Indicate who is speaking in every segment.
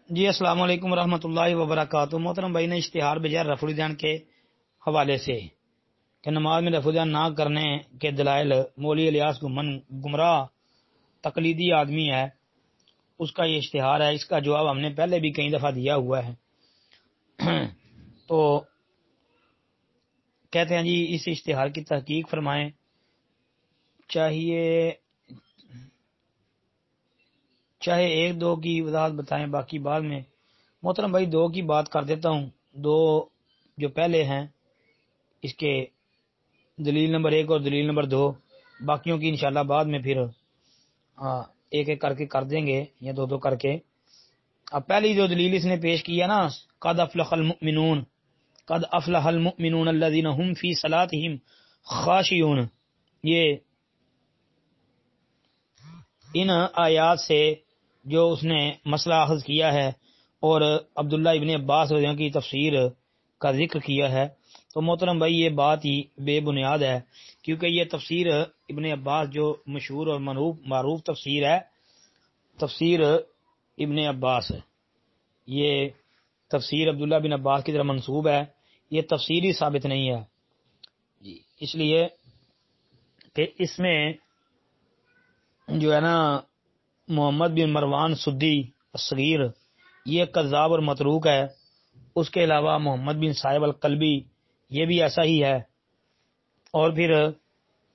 Speaker 1: جی السلام علیکم ورحمۃ اللہ وبرکاتہ۔ محترم بھائی نے اشتہار بجائے رفع الدین کے حوالے سے کہ نماز میں رفع الدین نہ کرنے کے دلائل مولوی الیاس گمراہ تقلیدی آدمی ہے، اس کا یہ اشتہار ہے۔ اس کا جواب ہم نے پہلے بھی کئی دفعہ دیا ہوا ہے۔ تو کہتے ہیں جی اس اشتہار کی تحقیق فرمائیں، چاہے ایک دو کی وضاحت بتائیں، باقی بعد میں۔ محترم بھائی دو کی بات کر دیتا ہوں۔ دو جو پہلے ہیں اس کے دلیل نمبر 1 اور دلیل نمبر 2، باقیوں کی انشاءاللہ بعد میں پھر ایک ایک کر کے کر دیں گے یا دو دو کر کے۔ اب پہلی جو دلیل اس نے پیش کی ہے نا، قد افلح المؤمنون، قد افلح المؤمنون الذین هم فی صلاتهم خاشعون، یہ ان آیات سے جو اس نے مسئلہ اخذ کیا ہے اور عبداللہ ابن عباس رضی اللہ عنہ کی تفسیر کا ذکر کیا ہے، تو محترم بھائی یہ بات ہی بے بنیاد ہے، کیونکہ یہ تفسیر ابن عباس جو مشہور اور معروف تفسیر ہے، تفسیر ابن عباس، یہ تفسیر عبداللہ بن عباس کی طرح منسوب ہے، یہ تفسیر ہی ثابت نہیں ہے جی۔ اس لیے کہ اس میں جو ہے نا محمد بن مروان سدی الصغیر یہ کذاب اور متروک ہے۔ اس کے علاوہ محمد بن صاحب القلبی یہ بھی ایسا ہی ہے، اور پھر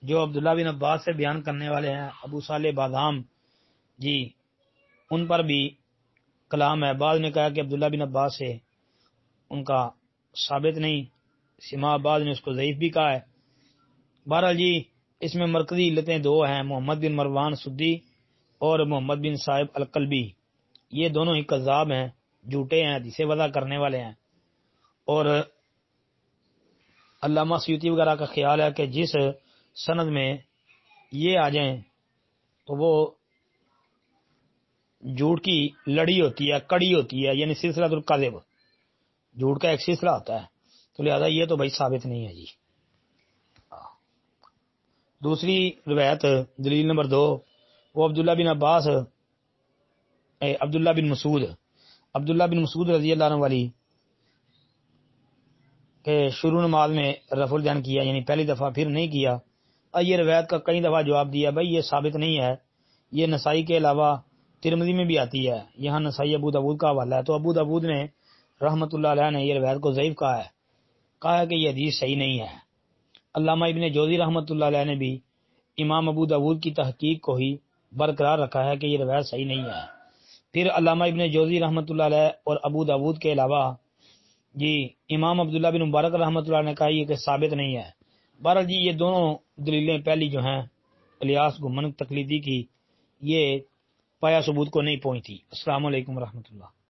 Speaker 1: جو عبداللہ بن عباس سے بیان کرنے والے ہیں ابو صالح بادام جی، ان پر بھی کلام ہے۔ بعض نے کہا کہ عبداللہ بن عباس سے ان کا ثابت نہیں، سما بعض نے اس کو ضعیف بھی کہا ہے۔ بہرحال جی اس میں مرکزی علتیں دو ہیں، محمد بن مروان سدی اور محمد بن صاحب القلبی، یہ دونوں ہی کذاب ہیں، جھوٹے ہیں، حدیث وضع کرنے والے ہیں۔ اور علامہ سیوطی وغیرہ کا خیال ہے کہ جس سند میں یہ آ جائیں تو وہ جھوٹ کی لڑی ہوتی ہے، کڑی ہوتی ہے، یعنی سلسلہ الکذب، جھوٹ کا ایک سلسلہ ہوتا ہے، تو لہذا یہ تو بھائی ثابت نہیں ہے جی۔ دوسری روایت دلیل نمبر 2 وہ عبداللہ بن مسعود رضی اللہ عنہ والی کہ شروع نماز میں رفع الدین کیا، یعنی پہلی دفعہ پھر نہیں کیا۔ یہ روایت کا کئی دفعہ جواب دیا بھائی یہ ثابت نہیں ہے، یہ نسائی کے علاوہ ترمذی میں بھی آتی ہے، یہاں نسائی ابو داؤد کا حوالہ ہے، تو ابو داؤد نے رحمۃ اللہ علیہ نے یہ روایت کو ضعیف کہا ہے کہ یہ حدیث صحیح نہیں ہے۔ علامہ ابن جوزی رحمۃ اللہ علیہ نے بھی امام ابو داؤد کی تحقیق کو ہی برقرار رکھا ہے کہ یہ روایت صحیح نہیں ہے۔ پھر علامہ ابن جوزی رحمۃ اللہ علیہ اور ابو داؤد کے علاوہ جی امام عبداللہ بن مبارک رحمۃ اللہ نے کہا یہ کہ ثابت نہیں ہے۔ بہرحال جی یہ دونوں دلیلیں پہلی جو ہیں الیاس گمن تقلیدی کی، یہ پایا ثبوت کو نہیں پہنچتی۔ السلام علیکم ورحمۃ اللہ۔